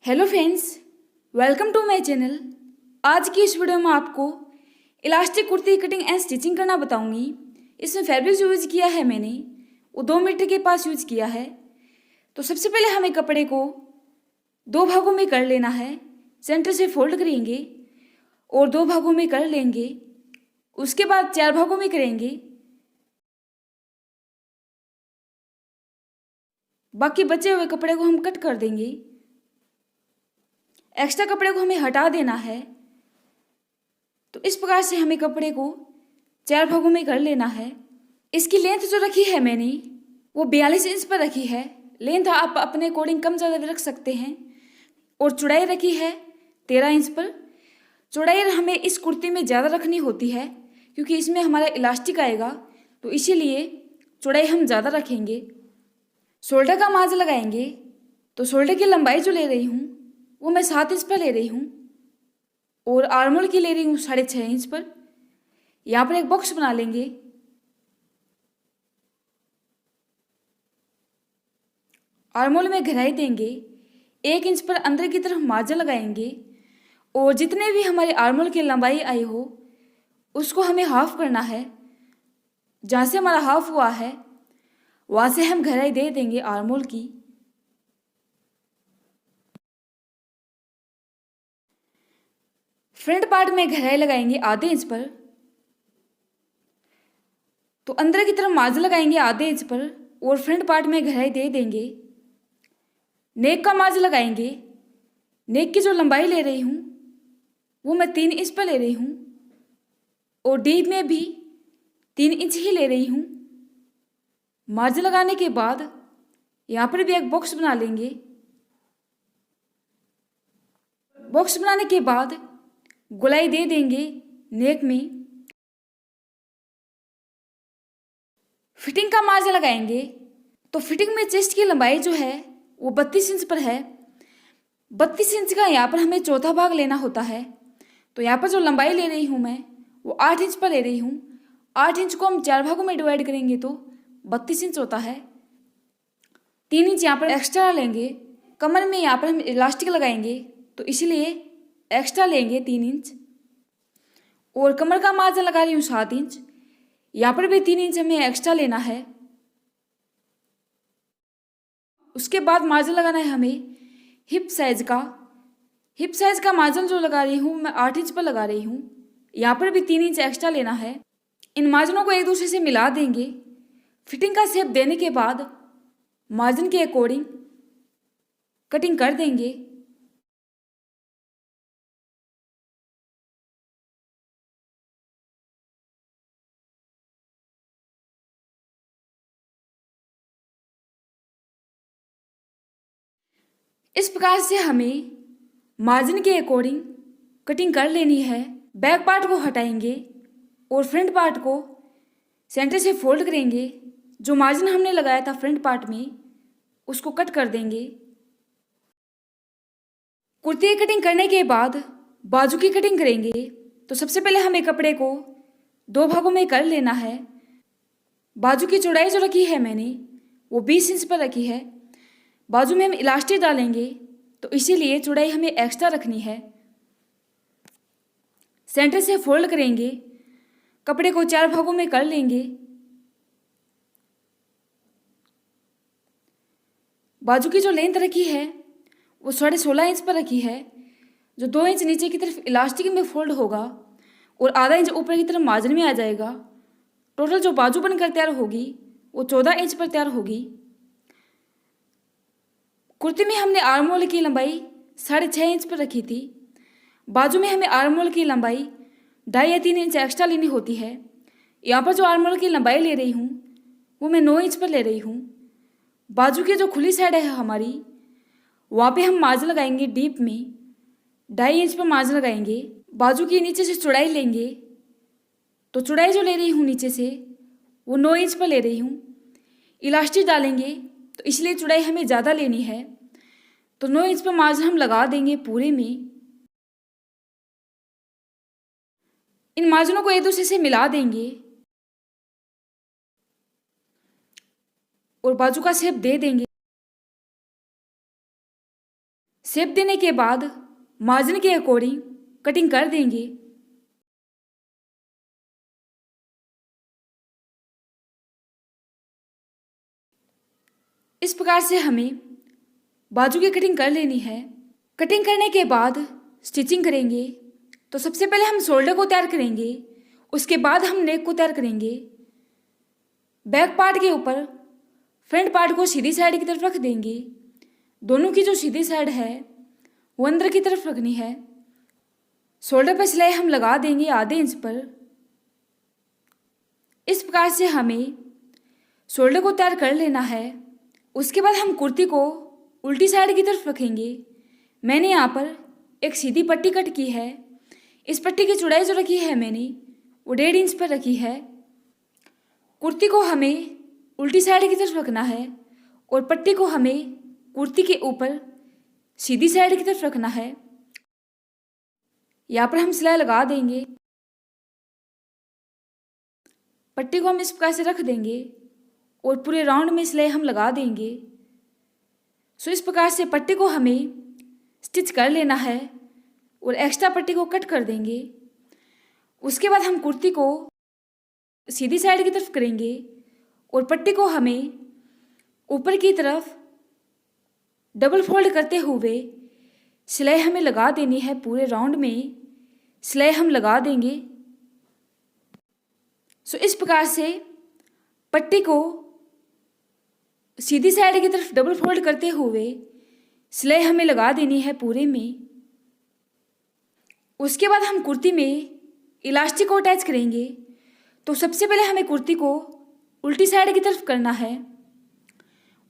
Hello friends, welcome to my channel. आज की इस वीडियो में आपको elastic kurti cutting and stitching करना बताऊंगी। इसमें फैब्रिक जो यूज़ किया है मैंने वो 2 मीटर के पास यूज़ किया है। तो सबसे पहले हमें कपड़े को 2 भागों में कर लेना है। सेंटर से फोल्ड करेंगे और 2 भागों में कर लेंगे। उसके बाद 4 भागों में करेंगे। बाकी बचे हुए कपड़े को हम कट कर देंगे। एक्स्ट्रा कपड़े को हमें हटा देना है। तो इस प्रकार से हमें कपड़े को 4 भागों में कर लेना है। इसकी लेंथ जो रखी है मैंने वो 42 इंच पर रखी है। लेंथ आप अपने अकॉर्डिंग कम ज़्यादा भी रख सकते हैं। और चौड़ाई रखी है 13 इंच पर। चौड़ाई हमें इस कुर्ती में ज़्यादा रखनी होती है क्योंकि इसमें हमारा इलास्टिक आएगा, तो इसीलिए चौड़ाई हम ज़्यादा रखेंगे। शोल्डर का मार्जिन लगाएंगे। तो शोल्डर की लंबाई जो ले रही हूँ वो मैं 7 इंच पर ले रही हूँ और आर्मोल की ले रही हूँ 6.5 इंच पर। यहाँ पर एक बॉक्स बना लेंगे। आर्मोल में गहराई देंगे। 1 इंच पर अंदर की तरफ मार्जिन लगाएंगे और जितने भी हमारे आर्मोल की लंबाई आई हो उसको हमें हाफ करना है। जहाँ से हमारा हाफ हुआ है वहाँ से हम गहराई दे देंगे आर्मोल की। फ्रंट पार्ट में गहराई लगाएंगे आधे इंच पर। तो अंदर की तरफ मार्जिन लगाएंगे आधे इंच पर और फ्रंट पार्ट में गहराई दे देंगे। नेक का मार्जिन लगाएंगे। नेक की जो लंबाई ले रही हूँ वो मैं 3 इंच पर ले रही हूँ और डीप में भी 3 इंच ही ले रही हूँ। मार्जिन लगाने के बाद यहाँ पर भी एक बॉक्स बना लेंगे। बॉक्स बनाने के बाद गोलाई दे देंगे नेक में। फिटिंग का मार्जिन लगाएंगे। तो फिटिंग में चेस्ट की लंबाई जो है वो 32 इंच पर है। 32 इंच का यहाँ पर हमें चौथा भाग लेना होता है। तो यहाँ पर जो लंबाई ले रही हूँ मैं वो 8 इंच पर ले रही हूँ। 8 इंच को हम 4 भागों में डिवाइड करेंगे तो 32 इंच होता है। 3 इंच यहाँ पर एक्स्ट्रा लेंगे। कमर में यहाँ पर हम इलास्टिक लगाएंगे तो इसलिए एक्स्ट्रा लेंगे 3 इंच। और कमर का मार्जिन लगा रही हूँ 7 इंच। यहाँ पर भी 3 इंच हमें एक्स्ट्रा लेना है। उसके बाद मार्जिन लगाना है हमें हिप साइज का। हिप साइज का मार्जिन जो लगा रही हूँ मैं 8 इंच पर लगा रही हूँ। यहाँ पर भी 3 इंच एक्स्ट्रा लेना है। इन मार्जिनों को एक दूसरे से मिला देंगे। फिटिंग का शेप देने के बाद मार्जिन के अकॉर्डिंग कटिंग कर देंगे। इस प्रकार से हमें मार्जिन के अकॉर्डिंग कटिंग कर लेनी है। बैक पार्ट को हटाएंगे और फ्रंट पार्ट को सेंटर से फोल्ड करेंगे। जो मार्जिन हमने लगाया था फ्रंट पार्ट में उसको कट कर देंगे। कुर्ती की कटिंग करने के बाद बाजू की कटिंग करेंगे। तो सबसे पहले हमें कपड़े को 2 भागों में कर लेना है। बाजू की चौड़ाई जो रखी है मैंने वो 20 इंच पर रखी है। बाजू में हम इलास्टिक डालेंगे तो इसीलिए चौड़ाई हमें एक्स्ट्रा रखनी है। सेंटर से फोल्ड करेंगे। कपड़े को 4 भागों में कर लेंगे। बाजू की जो लेंथ रखी है वो 16.5 इंच पर रखी है। जो 2 इंच नीचे की तरफ इलास्टिक में फोल्ड होगा और आधा इंच ऊपर की तरफ मार्जिन में आ जाएगा। टोटल जो बाजू बनकर तैयार होगी वो 14 इंच पर तैयार होगी। कुर्ती में हमने आर्मोल की लंबाई 6.5 इंच पर रखी थी। बाजू में हमें आर्मोल की लंबाई 2.5 या 3 इंच एक्स्ट्रा लेनी होती है। यहाँ पर जो आर्मोल की लंबाई ले रही हूँ वो मैं 9 इंच पर ले रही हूँ। बाजू की जो खुली साइड है हमारी वहाँ पे हम मार्जिन लगाएंगे डीप में 2.5 इंच पर मार्जिन लगाएंगे। बाजू की नीचे से चौड़ाई लेंगे। तो चौड़ाई जो ले रही हूँ नीचे से वो 9 इंच पर ले रही हूँ। इलास्टिक डालेंगे तो इसलिए चौड़ाई हमें ज़्यादा लेनी है। तो 9 इंच पर मार्जिन हम लगा देंगे पूरे में। इन मार्जिनों को एक दूसरे से मिला देंगे और बाजू का शेप दे देंगे। शेप देने के बाद मार्जिन के अकॉर्डिंग कटिंग कर देंगे। इस प्रकार से हमें बाजू की कटिंग कर लेनी है। कटिंग करने के बाद स्टिचिंग करेंगे। तो सबसे पहले हम शोल्डर को तैयार करेंगे, उसके बाद हम नेक को तैयार करेंगे। बैक पार्ट के ऊपर फ्रंट पार्ट को सीधी साइड की तरफ रख देंगे। दोनों की जो सीधी साइड है वो अंदर की तरफ रखनी है। शोल्डर पर सिलाई हम लगा देंगे आधे इंच पर। इस प्रकार से हमें शोल्डर को तैयार कर लेना है। उसके बाद हम कुर्ती को उल्टी साइड की तरफ रखेंगे। मैंने यहाँ पर एक सीधी पट्टी कट की है। इस पट्टी की चौड़ाई जो रखी है मैंने वो 1.5 इंच पर रखी है। कुर्ती को हमें उल्टी साइड की तरफ रखना है और पट्टी को हमें कुर्ती के ऊपर सीधी साइड की तरफ रखना है। यहाँ पर हम सिलाई लगा देंगे। पट्टी को हम इस प्रकार से रख देंगे और पूरे राउंड में सिलाई हम लगा देंगे। सो इस प्रकार से पट्टी को हमें स्टिच कर लेना है और एक्स्ट्रा पट्टी को कट कर देंगे। उसके बाद हम कुर्ती को सीधी साइड की तरफ करेंगे और पट्टी को हमें ऊपर की तरफ डबल फोल्ड करते हुए सिलाई हमें लगा देनी है। पूरे राउंड में सिलाई हम लगा देंगे। सो इस प्रकार से पट्टी को सीधी साइड की तरफ डबल फोल्ड करते हुए सिलाई हमें लगा देनी है पूरे में। उसके बाद हम कुर्ती में इलास्टिक को अटैच करेंगे। तो सबसे पहले हमें कुर्ती को उल्टी साइड की तरफ करना है।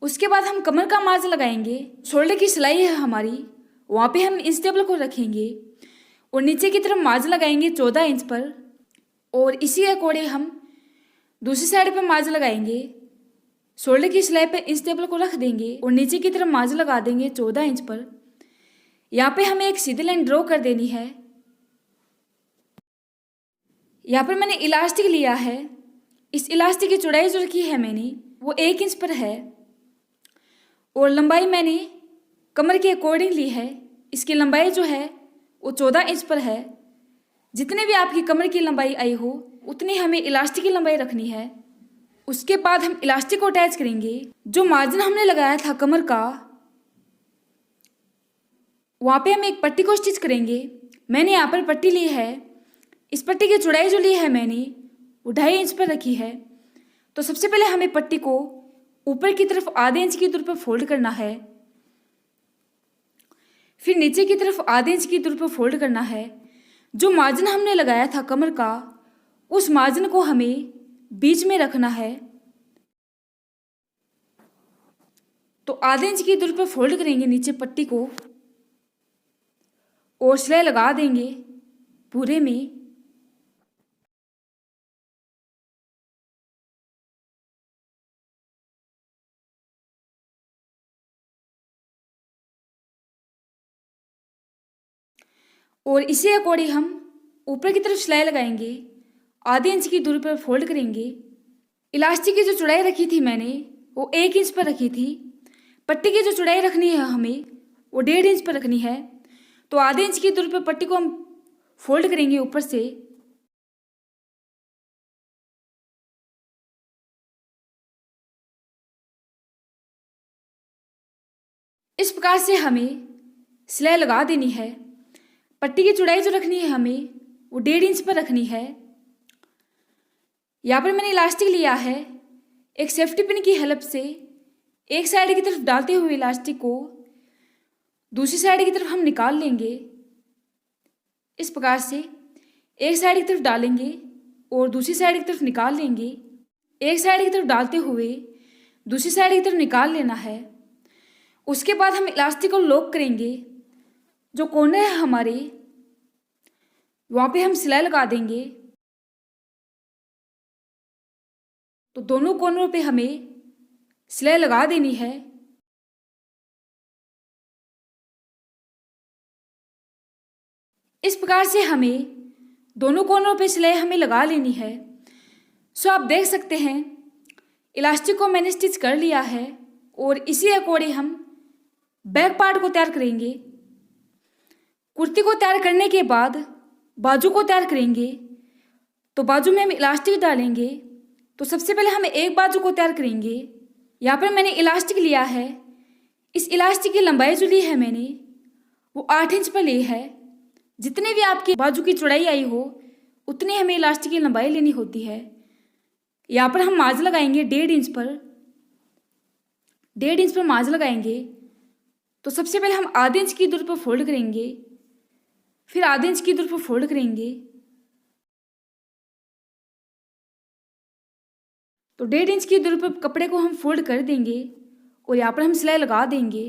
उसके बाद हम कमर का मार्जिन लगाएंगे। शोल्डर की सिलाई है हमारी, वहाँ पे हम इंच टेबल को रखेंगे और नीचे की तरफ मार्जिन लगाएंगे 14 इंच पर। और इसी अकॉर्डिंग हम दूसरी साइड पर मार्जिन लगाएंगे। शोल्डर की सिलाई पे इंच टेबल को रख देंगे और नीचे की तरफ मार्जिन लगा देंगे 14 इंच पर। यहाँ पे हमें एक सीधी लाइन ड्रॉ कर देनी है। यहाँ पर मैंने इलास्टिक लिया है। इस इलास्टिक की चौड़ाई जो रखी है मैंने वो 1 इंच पर है और लंबाई मैंने कमर के अकॉर्डिंग ली है। इसकी लंबाई जो है वो 14 इंच पर है। जितने भी आपकी कमर की लंबाई आई हो उतनी हमें इलास्टिक की लंबाई रखनी है। उसके बाद हम इलास्टिक को अटैच करेंगे। जो मार्जिन हमने लगाया था कमर का, वहाँ पे हम एक पट्टी को स्टिच करेंगे। मैंने यहाँ पर पट्टी ली है। इस पट्टी की चौड़ाई जो ली है मैंने वो 2.5 इंच पर रखी है। तो सबसे पहले हमें पट्टी को ऊपर की तरफ आधे इंच की दूरी पर फोल्ड करना है। फिर नीचे की तरफ आधे इंच की दूरी पर फोल्ड करना है। जो मार्जिन हमने लगाया था कमर का, उस मार्जिन को हमें बीच में रखना है। तो आधे इंच की दूरी पर फोल्ड करेंगे नीचे पट्टी को और सिलाई लगा देंगे पूरे में। और इसी अकॉर्डिंग हम ऊपर की तरफ सिलाई लगाएंगे। आधे इंच की दूरी पर फोल्ड करेंगे। इलास्टिक की जो चौड़ाई रखी थी मैंने वो 1 इंच पर रखी थी। पट्टी की जो चौड़ाई रखनी है हमें वो 1.5 इंच पर रखनी है। तो आधे इंच की दूरी पर पट्टी को हम फोल्ड करेंगे ऊपर से। इस प्रकार से हमें सिलाई लगा देनी है। पट्टी की चौड़ाई जो रखनी है हमें वो 1.5 इंच पर रखनी है। यहाँ पर मैंने इलास्टिक लिया है। एक सेफ्टी पिन की हेल्प से एक साइड की तरफ डालते हुए इलास्टिक को दूसरी साइड की तरफ हम निकाल लेंगे। इस प्रकार से एक साइड की तरफ डालेंगे और दूसरी साइड की तरफ निकाल लेंगे। एक साइड की तरफ डालते हुए दूसरी साइड की तरफ निकाल लेना है। उसके बाद हम इलास्टिक को लॉक करेंगे। जो कॉर्नर है हमारे वहाँ पे हम सिलाई लगा देंगे। तो दोनों कॉर्नरों पे हमें सिलाई लगा देनी है। इस प्रकार से हमें दोनों कॉर्नरों पे सिलाई हमें लगा लेनी है। सो आप देख सकते हैं इलास्टिक को मैंने स्टिच कर लिया है और इसी अकॉर्डिंग हम बैक पार्ट को तैयार करेंगे। कुर्ती को तैयार करने के बाद बाजू को तैयार करेंगे। तो बाजू में हम इलास्टिक डालेंगे। तो सबसे पहले हम एक बाजू को तैयार करेंगे। यहाँ पर मैंने इलास्टिक लिया है। इस इलास्टिक की लंबाई जो ली है मैंने वो 8 इंच पर ली है। जितने भी आपकी बाजू की चौड़ाई आई हो उतनी हमें इलास्टिक की लंबाई लेनी होती है। यहाँ पर हम मार्जिन लगाएंगे 1.5 इंच पर। 1.5 इंच पर मार्जिन लगाएंगे। तो सबसे पहले हम आधे इंच की दूरी पर फोल्ड करेंगे, फिर आधे इंच की दूरी पर फोल्ड करेंगे। तो 1.5 इंच की दूरी पर कपड़े को हम फोल्ड कर देंगे और यहाँ पर हम सिलाई लगा देंगे।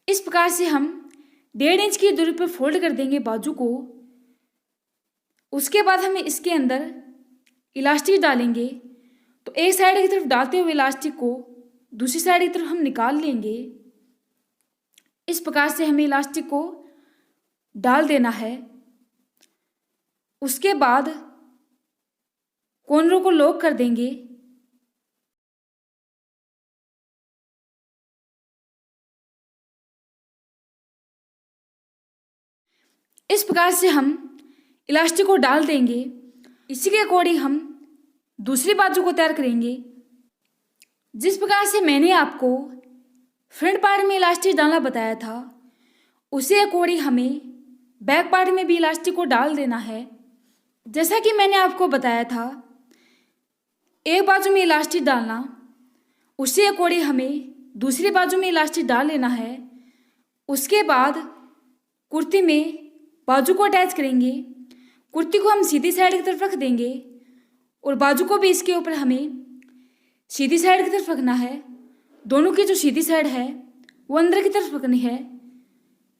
इस प्रकार से हम 1.5 इंच की दूरी पर फोल्ड कर देंगे बाजू को। उसके बाद हमें इसके अंदर इलास्टिक डालेंगे। तो एक साइड की तरफ डालते हुए इलास्टिक को दूसरी साइड की तरफ हम निकाल लेंगे। इस प्रकार से हमें इलास्टिक को डाल देना है। उसके बाद कॉर्नरों को लॉक कर देंगे। इस प्रकार से हम इलास्टिक को डाल देंगे। इसी के अकॉर्डिंग हम दूसरी बाजू को तैयार करेंगे। जिस प्रकार से मैंने आपको फ्रंट पार्ट में इलास्टिक डालना बताया था उसी अकॉर्डिंग हमें बैक पार्ट में भी इलास्टिक को डाल देना है। जैसा कि मैंने आपको बताया था एक बाजू में इलास्टिक डालना, उसी अकॉर्डिंग हमें दूसरी बाजू में इलास्टिक डाल लेना है। उसके बाद कुर्ती में बाजू को अटैच करेंगे। कुर्ती को हम सीधी साइड की तरफ रख देंगे और बाजू को भी इसके ऊपर हमें सीधी साइड की तरफ रखना है। दोनों की जो सीधी साइड है वो अंदर की तरफ रखनी है।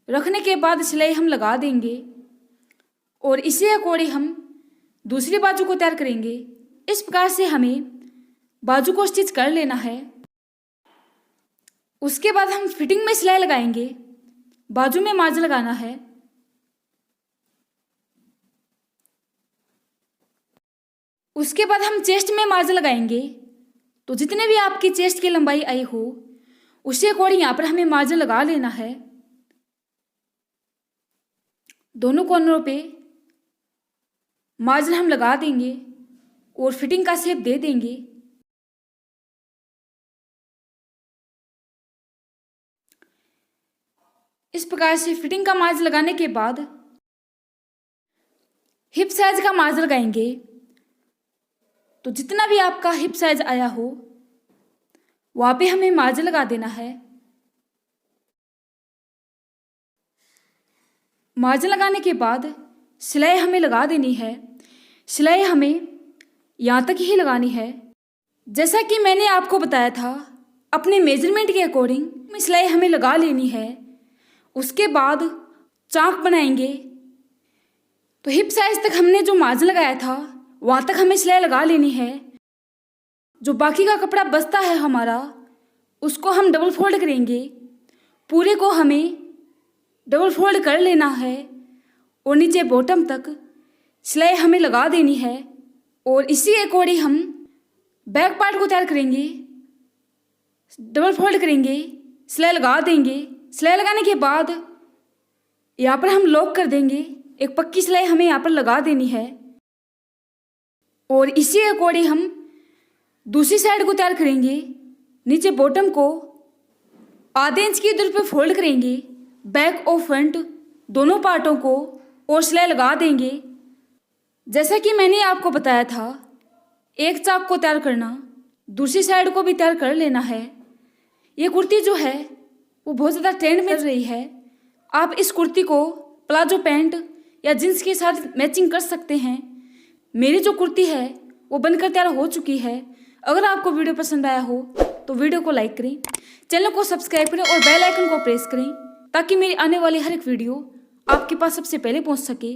रखने के बाद सिलाई हम लगा देंगे और इसी अकॉर्डिंग हम दूसरी बाजू को तैयार करेंगे। इस प्रकार से हमें बाजू को स्टिच कर लेना है। उसके बाद हम फिटिंग में सिलाई लगाएंगे। बाजू में मार्जिन लगाना है। उसके बाद हम चेस्ट में मार्जिन लगाएंगे। तो जितने भी आपकी चेस्ट की लंबाई आई हो उसी अकॉर्डिंग यहाँ पर हमें मार्जिन लगा लेना है। दोनों कॉर्नरों पे मार्जिन हम लगा देंगे और फिटिंग का शेप दे देंगे। इस प्रकार से फिटिंग का मार्जिन लगाने के बाद हिप साइज का मार्जिन लगाएंगे। तो जितना भी आपका हिप साइज आया हो वहाँ पे हमें मार्जिन लगा देना है। मार्जिन लगाने के बाद सिलाई हमें लगा देनी है। सिलाई हमें यहाँ तक ही लगानी है। जैसा कि मैंने आपको बताया था अपने मेजरमेंट के अकॉर्डिंग सिलाई हमें लगा लेनी है। उसके बाद चाक बनाएंगे। तो हिप साइज तक हमने जो मार्जिन लगाया था वहाँ तक हमें सिलाई लगा लेनी है। जो बाकी का कपड़ा बचता है हमारा उसको हम डबल फोल्ड करेंगे। पूरे को हमें डबल फोल्ड कर लेना है और नीचे बॉटम तक सिलाई हमें लगा देनी है। और इसी अकॉर्डिंग हम बैक पार्ट को तैयार करेंगे। डबल फोल्ड करेंगे, सिलाई लगा देंगे। सिलाई लगाने के बाद यहाँ पर हम लॉक कर देंगे। एक पक्की सिलाई हमें यहाँ पर लगा देनी है और इसी अकॉर्डिंग हम दूसरी साइड को तैयार करेंगे। नीचे बॉटम को आधे इंच की दूरी पर फोल्ड करेंगे। बैक और फ्रंट दोनों पार्टों को और सिलाई लगा देंगे। जैसा कि मैंने आपको बताया था एक चाक को तैयार करना, दूसरी साइड को भी तैयार कर लेना है। ये कुर्ती जो है वो बहुत ज़्यादा ट्रेंड में चल रही है। आप इस कुर्ती को प्लाजो पैंट या जींस के साथ मैचिंग कर सकते हैं। मेरी जो कुर्ती है वो बनकर तैयार हो चुकी है। अगर आपको वीडियो पसंद आया हो तो वीडियो को लाइक करें, चैनल को सब्सक्राइब करें और बेल आइकन को प्रेस करें ताकि मेरी आने वाली हर एक वीडियो आपके पास सबसे पहले पहुंच सके।